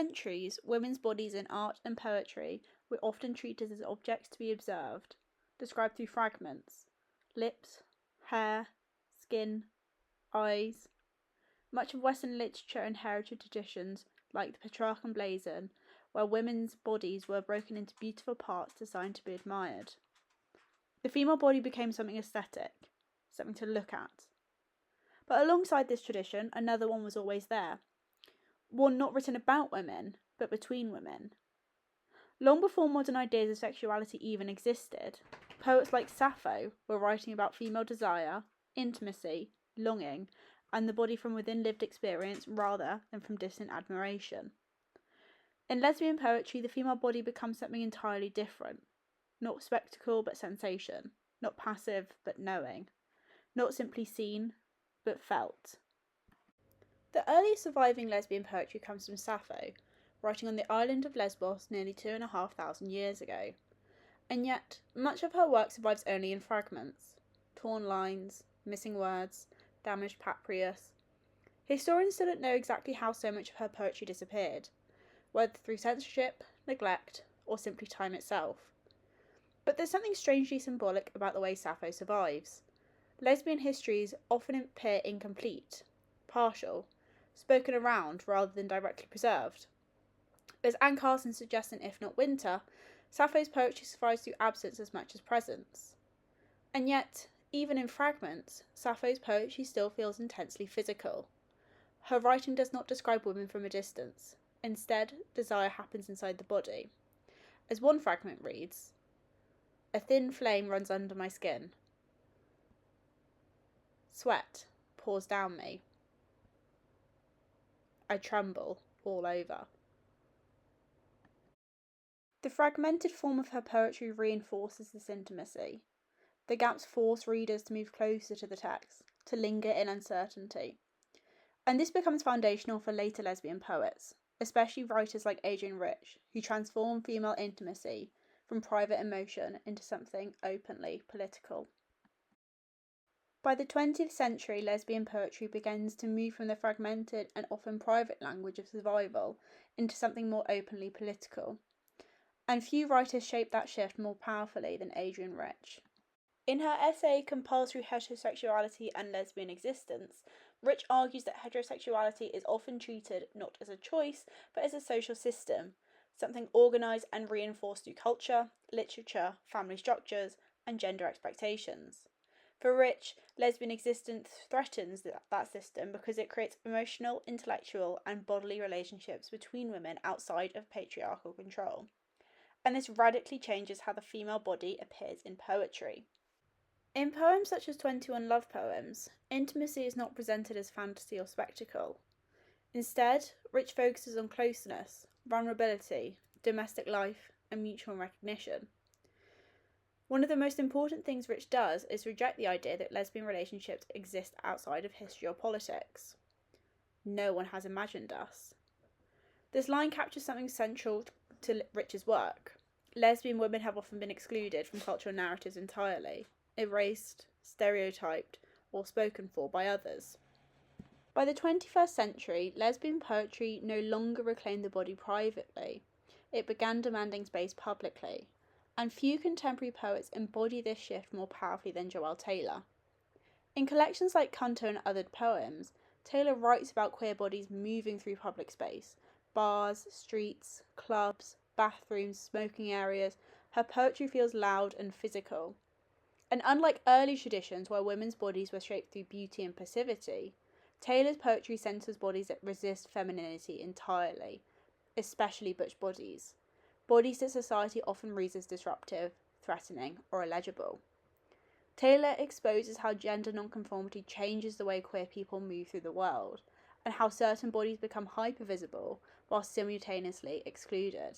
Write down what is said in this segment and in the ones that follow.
centuries, women's bodies in art and poetry were often treated as objects to be observed, described through fragments: lips, hair, skin, eyes. Much of Western literature inherited traditions like the Petrarchan blazon, where women's bodies were broken into beautiful parts designed to be admired. The female body became something aesthetic, something to look at. But alongside this tradition, another one was always there. One not written about women, but between women. Long before modern ideas of sexuality even existed, poets like Sappho were writing about female desire, intimacy, longing, and the body from within lived experience rather than from distant admiration. In lesbian poetry, the female body becomes something entirely different. Not spectacle, but sensation. Not passive, but knowing. Not simply seen, but felt. The earliest surviving lesbian poetry comes from Sappho, writing on the island of Lesbos nearly 2,500 years ago. And yet, much of her work survives only in fragments. Torn lines, missing words, damaged papyrus. Historians still don't know exactly how so much of her poetry disappeared, whether through censorship, neglect, or simply time itself. But there's something strangely symbolic about the way Sappho survives. Lesbian histories often appear incomplete, partial, spoken around rather than directly preserved. As Anne Carson suggests in If Not Winter, Sappho's poetry survives through absence as much as presence. And yet, even in fragments, Sappho's poetry still feels intensely physical. Her writing does not describe women from a distance. Instead, desire happens inside the body. As one fragment reads, "A thin flame runs under my skin. Sweat pours down me. I tremble all over." The fragmented form of her poetry reinforces this intimacy. The gaps force readers to move closer to the text, to linger in uncertainty. And this becomes foundational for later lesbian poets, especially writers like Adrienne Rich, who transform female intimacy from private emotion into something openly political. By the 20th century, lesbian poetry begins to move from the fragmented and often private language of survival into something more openly political. And few writers shape that shift more powerfully than Adrienne Rich. In her essay Compulsory Heterosexuality and Lesbian Existence, Rich argues that heterosexuality is often treated not as a choice, but as a social system, something organised and reinforced through culture, literature, family structures, and gender expectations. For Rich, lesbian existence threatens that system because it creates emotional, intellectual, and bodily relationships between women outside of patriarchal control. And this radically changes how the female body appears in poetry. In poems such as 21 Love Poems, intimacy is not presented as fantasy or spectacle. Instead, Rich focuses on closeness, vulnerability, domestic life, and mutual recognition. One of the most important things Rich does is reject the idea that lesbian relationships exist outside of history or politics. No one has imagined us. This line captures something central to Rich's work. Lesbian women have often been excluded from cultural narratives entirely, erased, stereotyped, or spoken for by others. By the 21st century, lesbian poetry no longer reclaimed the body privately. It began demanding space publicly, and few contemporary poets embody this shift more powerfully than Joelle Taylor. In collections like Canto and Othered Poems, Taylor writes about queer bodies moving through public space: bars, streets, clubs, bathrooms, smoking areas. Her poetry feels loud and physical. And unlike early traditions where women's bodies were shaped through beauty and passivity, Taylor's poetry centers bodies that resist femininity entirely, especially butch bodies. Bodies that society often reads as disruptive, threatening, or illegible. Taylor exposes how gender nonconformity changes the way queer people move through the world, and how certain bodies become hypervisible while simultaneously excluded.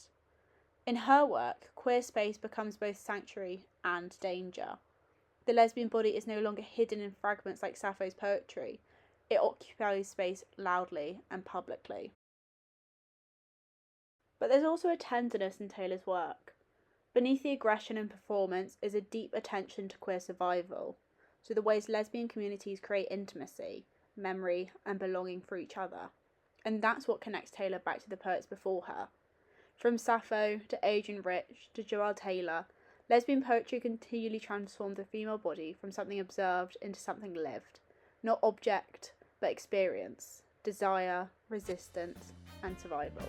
In her work, queer space becomes both sanctuary and danger. The lesbian body is no longer hidden in fragments like Sappho's poetry. It occupies space loudly and publicly. But there's also a tenderness in Taylor's work. Beneath the aggression and performance is a deep attention to queer survival, to the ways lesbian communities create intimacy, memory, and belonging for each other. And that's what connects Taylor back to the poets before her. From Sappho to Adrian Rich to Joelle Taylor, lesbian poetry continually transformed the female body from something observed into something lived. Not object, but experience, desire, resistance, and survival.